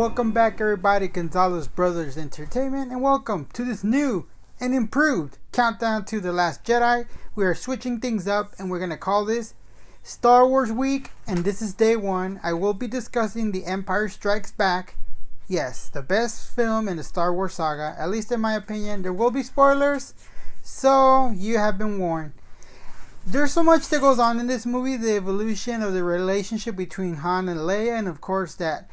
Welcome back, everybody. Gonzalez Brothers Entertainment, and welcome to this new and improved countdown to The Last Jedi. We are switching things up, and we're going to call this Star Wars Week, and this is day one. I will be discussing The Empire Strikes Back. Yes, the best film in the Star Wars saga, at least in my opinion. There will be spoilers, so you have been warned. There's so much that goes on in this movie. The evolution of the relationship between Han and Leia, and of course that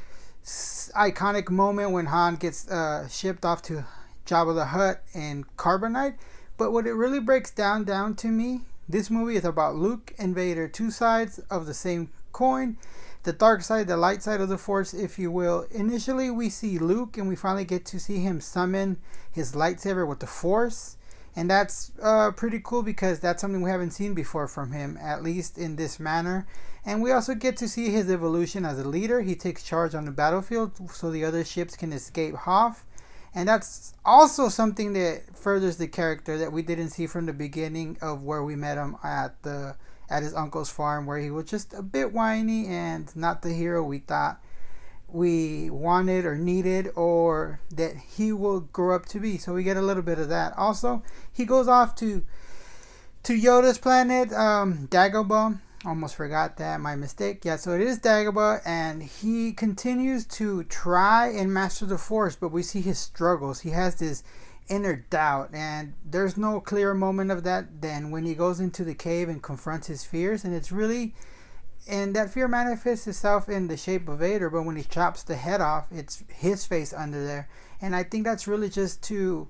iconic moment when Han gets shipped off to Jabba the Hutt and Carbonite. But what it really breaks down to me, this movie is about Luke and Vader, two sides of the same coin, the dark side, the light side of the Force, if you will. Initially we see Luke and we finally get to see him summon his lightsaber with the Force, and that's pretty cool because that's something we haven't seen before from him, at least in this manner. And we also get to see his evolution as a leader. He takes charge on the battlefield so the other ships can escape Hoth. And that's also something that furthers the character that we didn't see from the beginning of where we met him at his uncle's farm, where he was just a bit whiny and not the hero we thought we wanted or needed, or that he will grow up to be. So we get a little bit of that. Also, he goes off to Yoda's planet, Dagobah. Almost forgot that, my mistake. Yeah, so it is Dagobah, and he continues to try and master the Force, but we see his struggles. He has this inner doubt, and there's no clearer moment of that than when he goes into the cave and confronts his fears. And that fear manifests itself in the shape of Vader, but when he chops the head off, it's his face under there. And I think that's really just to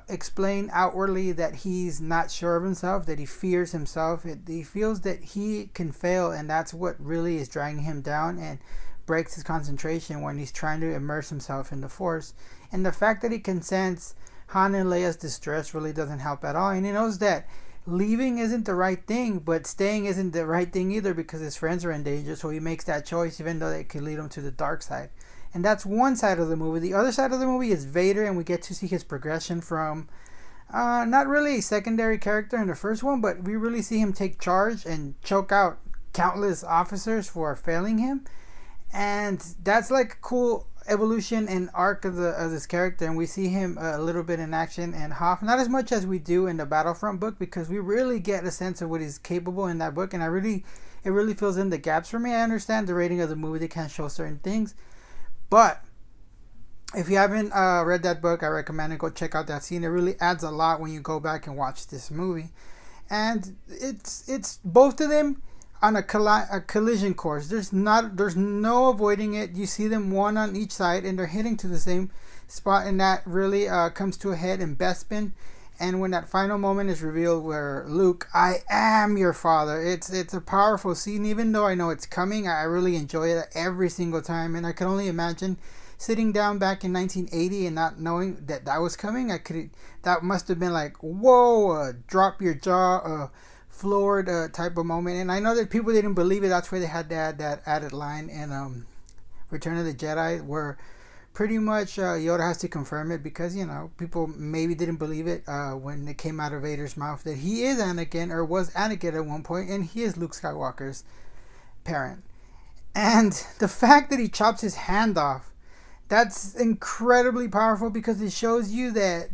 explain outwardly that he's not sure of himself, that he fears himself. He feels that he can fail, and that's what really is dragging him down and breaks his concentration when he's trying to immerse himself in the Force. And the fact that he can sense Han and Leia's distress really doesn't help at all. And he knows that leaving isn't the right thing, but staying isn't the right thing either because his friends are in danger. So he makes that choice, even though it could lead him to the dark side. And that's one side of the movie. The other side of the movie is Vader, and we get to see his progression from not really a secondary character in the first one, but we really see him take charge and choke out countless officers for failing him. And that's like a cool evolution and arc of this character, and we see him a little bit in action and Hoth, not as much as we do in the Battlefront book, because we really get a sense of what he's capable in that book, and it really fills in the gaps for me. I understand the rating of the movie, they can't show certain things, but if you haven't read that book, I recommend it. Go check out that scene. It really adds a lot when you go back and watch this movie. And it's both of them on a collision course. There's no avoiding it. You see them one on each side, and they're hitting to the same spot, and that really comes to a head in Bespin. And when that final moment is revealed where Luke, I am your father, it's a powerful scene. Even though I know it's coming, I really enjoy it every single time. And I can only imagine sitting down back in 1980 and not knowing that was coming. That must have been like, whoa, drop your jaw, floored type of moment. And I know that people didn't believe it. That's why they had that added line in Return of the Jedi, where pretty much Yoda has to confirm it, because people maybe didn't believe it when it came out of Vader's mouth that he is Anakin, or was Anakin at one point, and he is Luke Skywalker's parent. And the fact that he chops his hand off, that's incredibly powerful, because it shows you that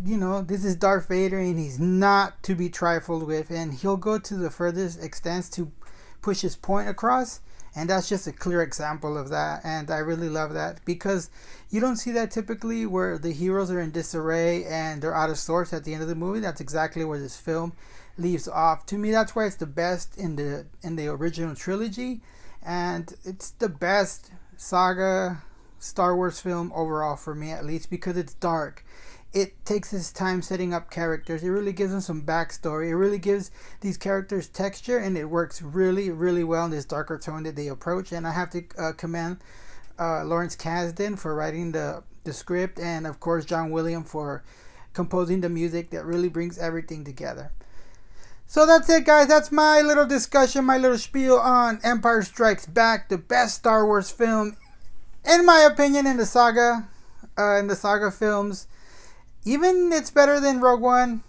this is Darth Vader and he's not to be trifled with, and he'll go to the furthest extents to push his point across. And that's just a clear example of that. And I really love that, because you don't see that typically, where the heroes are in disarray and they're out of sorts at the end of the movie. That's exactly where this film leaves off. To me, that's why it's the best in the original trilogy. And it's the best saga Star Wars film overall, for me at least, because it's dark. It takes its time setting up characters. It really gives them some backstory. It really gives these characters texture, and it works really, really well in this darker tone that they approach. And I have to commend Lawrence Kasdan for writing the script, and of course John Williams for composing the music that really brings everything together. So that's it, guys. That's my little discussion, my little spiel on Empire Strikes Back, the best Star Wars film, in my opinion, in the saga films. Even it's better than Rogue One,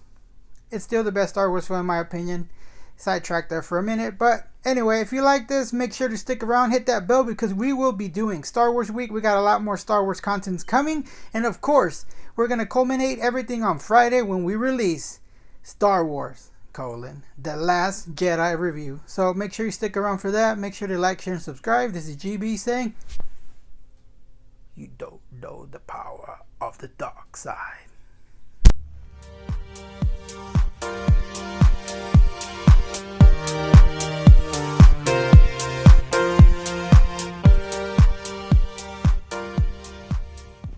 it's still the best Star Wars film in my opinion. Sidetracked there for a minute, but Anyway, if you like this, make sure to stick around, hit that bell, because we will be doing Star Wars Week. We got a lot more Star Wars contents coming. And of course, we're going to culminate everything on Friday when we release Star Wars, The Last Jedi review. So make sure you stick around for that. Make sure to like, share, and subscribe. This is GB saying, you don't know the power of the dark side.